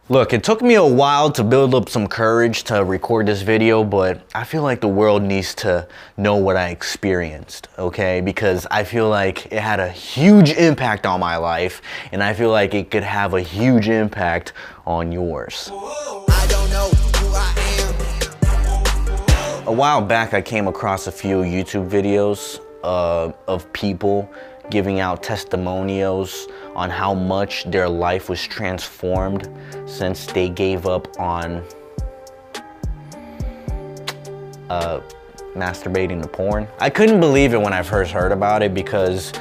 Look, it took me a while to build up some courage to record this video, but I feel like the world needs to know what I experienced, okay? Because I feel like it had a huge impact on my life, and I feel like it could have a huge impact on yours. I don't know who I am. A while back, I came across a few YouTube videos of people giving out testimonials on how much their life was transformed since they gave up on masturbating to porn. I couldn't believe it when I first heard about it because,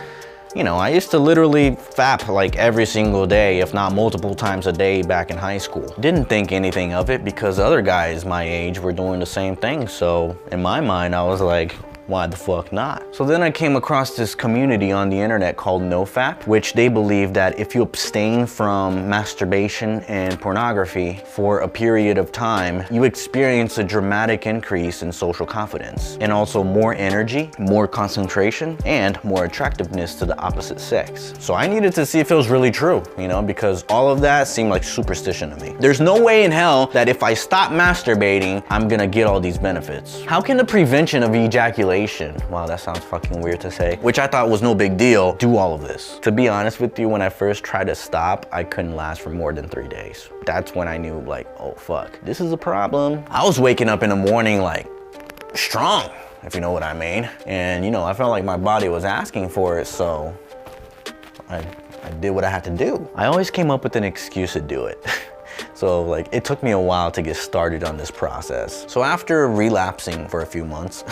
you know, I used to literally fap like every single day, if not multiple times a day back in high school. Didn't think anything of it because other guys my age were doing the same thing. So in my mind, I was like, why the fuck not? So then I came across this community on the internet called NoFap, which they believe that if you abstain from masturbation and pornography for a period of time, you experience a dramatic increase in social confidence and also more energy, more concentration, and more attractiveness to the opposite sex. So I needed to see if it was really true, you know, because all of that seemed like superstition to me. There's no way in hell that if I stop masturbating, I'm gonna get all these benefits. How can the prevention of ejaculation, wow, that sounds fucking weird to say, which I thought was no big deal, do all of this? To be honest with you, when I first tried to stop, I couldn't last for more than 3 days. That's when I knew, like, oh fuck, this is a problem. I was waking up in the morning like strong, if you know what I mean. And you know, I felt like my body was asking for it, so I did what I had to do. I always came up with an excuse to do it. So like, it took me a while to get started on this process. So after relapsing for a few months,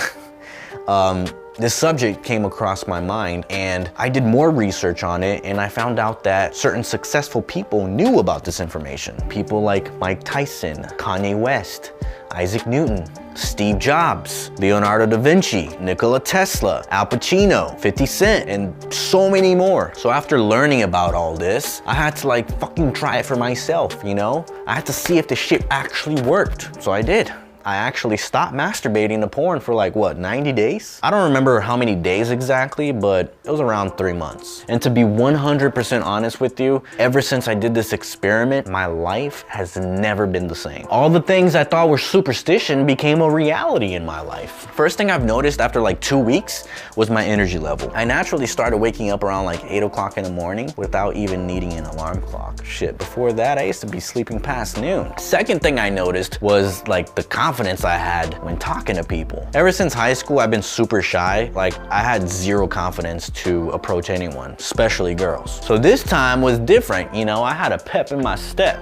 this subject came across my mind and I did more research on it, and I found out that certain successful people knew about this information. People like Mike Tyson, Kanye West, Isaac Newton, Steve Jobs, Leonardo da Vinci, Nikola Tesla, Al Pacino, 50 Cent, and so many more. So after learning about all this, I had to like fucking try it for myself, you know? I had to see if the shit actually worked. So I did. I actually stopped masturbating to porn for like, what, 90 days? I don't remember how many days exactly, but it was around 3 months. And to be 100% honest with you, ever since I did this experiment, my life has never been the same. All the things I thought were superstition became a reality in my life. First thing I've noticed after like 2 weeks was my energy level. I naturally started waking up around like 8 o'clock in the morning without even needing an alarm clock. Shit, before that, I used to be sleeping past noon. Second thing I noticed was like the confidence I had when talking to people. Ever since high school, I've been super shy. Like, I had zero confidence to approach anyone, especially girls. So this time was different, you know, I had a pep in my step.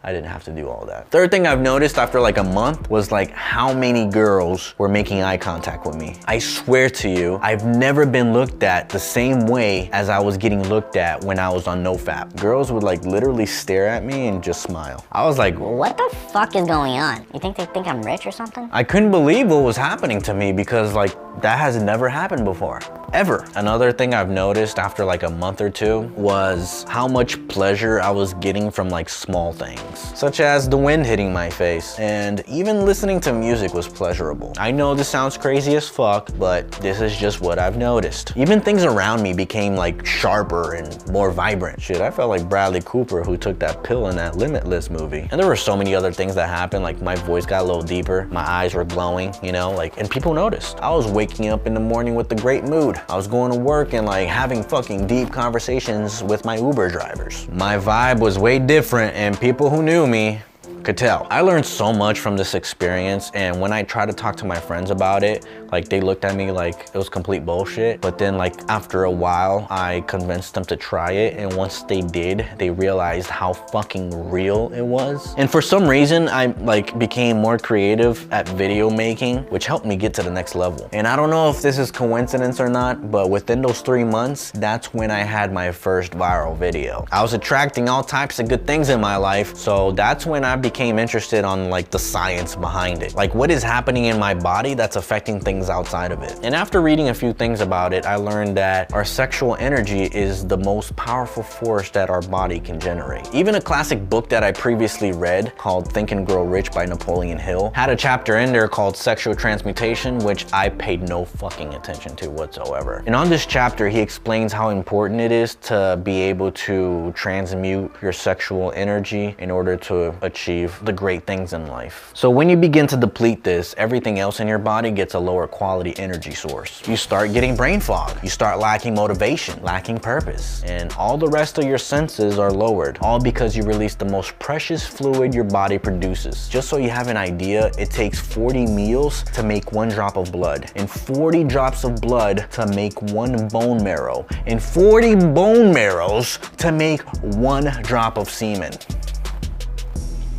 I didn't have to do all that. Third thing I've noticed after like a month was like how many girls were making eye contact with me. I swear to you, I've never been looked at the same way as I was getting looked at when I was on NoFap. Girls would like literally stare at me and just smile. I was like, what the fuck is going on? You think they think I'm rich or something? I couldn't believe what was happening to me because like that has never happened before. Ever. Another thing I've noticed after like a month or two was how much pleasure I was getting from like small things, such as the wind hitting my face, and even listening to music was pleasurable. I know this sounds crazy as fuck, but this is just what I've noticed. Even things around me became like sharper and more vibrant. Shit, I felt like Bradley Cooper who took that pill in that Limitless movie. And there were so many other things that happened, like my voice got a little deeper, my eyes were glowing, you know, like, and people noticed. I was waking up in the morning with a great mood. I was going to work and like having fucking deep conversations with my Uber drivers. My vibe was way different, and people who knew me could tell. I learned so much from this experience, and when I tried to talk to my friends about it, like they looked at me like it was complete bullshit. But then like after a while, I convinced them to try it, and once they did, they realized how fucking real it was. And for some reason, I like became more creative at video making, which helped me get to the next level. And I don't know if this is coincidence or not, but within those 3 months, that's when I had my first viral video. I was attracting all types of good things in my life, so that's when I began became interested on like the science behind it. Like what is happening in my body that's affecting things outside of it. And after reading a few things about it, I learned that our sexual energy is the most powerful force that our body can generate. Even a classic book that I previously read called Think and Grow Rich by Napoleon Hill had a chapter in there called Sexual Transmutation, which I paid no fucking attention to whatsoever. And on this chapter, he explains how important it is to be able to transmute your sexual energy in order to achieve the great things in life. So when you begin to deplete this, everything else in your body gets a lower quality energy source. You start getting brain fog. You start lacking motivation, lacking purpose, and all the rest of your senses are lowered, all because you release the most precious fluid your body produces. Just so you have an idea, it takes 40 meals to make 1 drop of blood, and 40 drops of blood to make 1 bone marrow, and 40 bone marrows to make 1 drop of semen.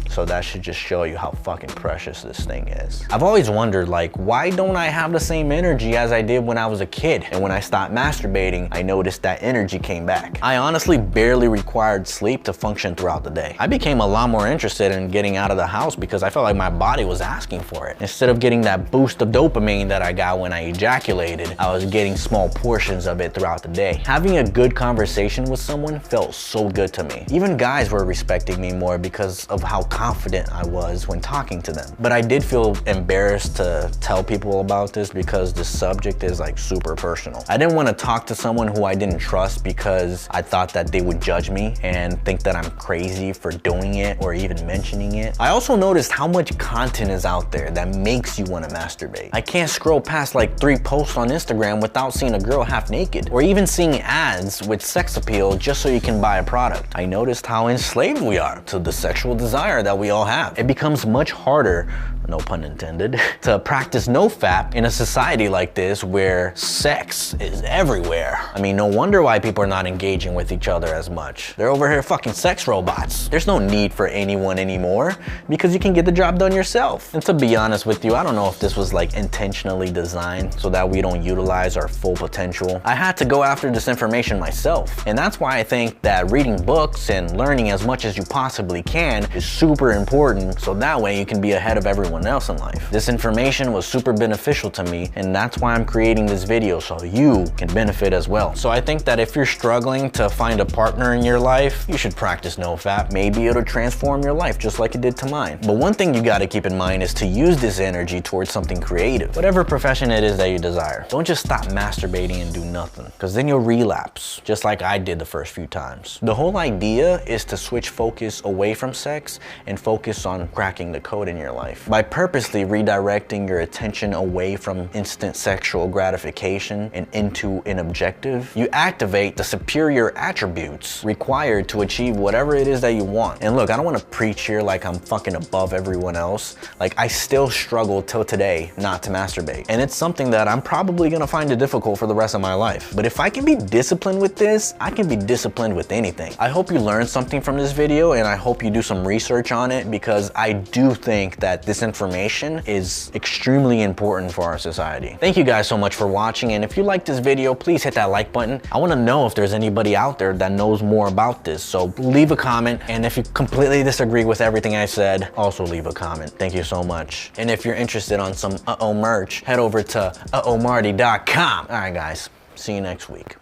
So that should just show you how fucking precious this thing is. I've always wondered, like, why don't I have the same energy as I did when I was a kid? And when I stopped masturbating, I noticed that energy came back. I honestly barely required sleep to function throughout the day. I became a lot more interested in getting out of the house because I felt like my body was asking for it. Instead of getting that boost of dopamine that I got when I ejaculated, I was getting small portions of it throughout the day. Having a good conversation with someone felt so good to me. Even guys were respecting me more because of how confident I was when talking to them. But I did feel embarrassed to tell people about this because the subject is like super personal. I didn't want to talk to someone who I didn't trust because I thought that they would judge me and think that I'm crazy for doing it or even mentioning it. I also noticed how much content is out there that makes you want to masturbate. I can't scroll past like 3 posts on Instagram without seeing a girl half naked or even seeing ads with sex appeal just so you can buy a product. I noticed how enslaved we are to the sexual desire that we all have. It becomes much harder, no pun intended, to practice nofap in a society like this where sex is everywhere. I mean, no wonder why people are not engaging with each other as much. They're over here fucking sex robots. There's no need for anyone anymore because you can get the job done yourself. And to be honest with you, I don't know if this was like intentionally designed so that we don't utilize our full potential. I had to go after this information myself. And that's why I think that reading books and learning as much as you possibly can is super important, so that way you can be ahead of everyone else in life. This information was super beneficial to me, and that's why I'm creating this video, so you can benefit as well. So I think that if you're struggling to find a partner in your life, you should practice nofap. Maybe it'll transform your life just like it did to mine. But one thing you gotta keep in mind is to use this energy towards something creative, whatever profession it is that you desire. Don't just stop masturbating and do nothing, because then you'll relapse, just like I did the first few times. The whole idea is to switch focus away from sex and focus on cracking the code in your life. By purposely redirecting your attention away from instant sexual gratification and into an objective, you activate the superior attributes required to achieve whatever it is that you want. And look, I don't want to preach here like I'm fucking above everyone else. Like, I still struggle till today not to masturbate. And it's something that I'm probably gonna find it difficult for the rest of my life. But if I can be disciplined with this, I can be disciplined with anything. I hope you learned something from this video, and I hope you do some research on it, because I do think that this information is extremely important for our society. Thank you guys so much for watching, and if you like this video, please hit that like button. I want to know if there's anybody out there that knows more about this, so leave a comment, and if you completely disagree with everything I said, also leave a comment. Thank you so much. And if you're interested on some merch, head over to uhohmarty.com. All right guys, see you next week.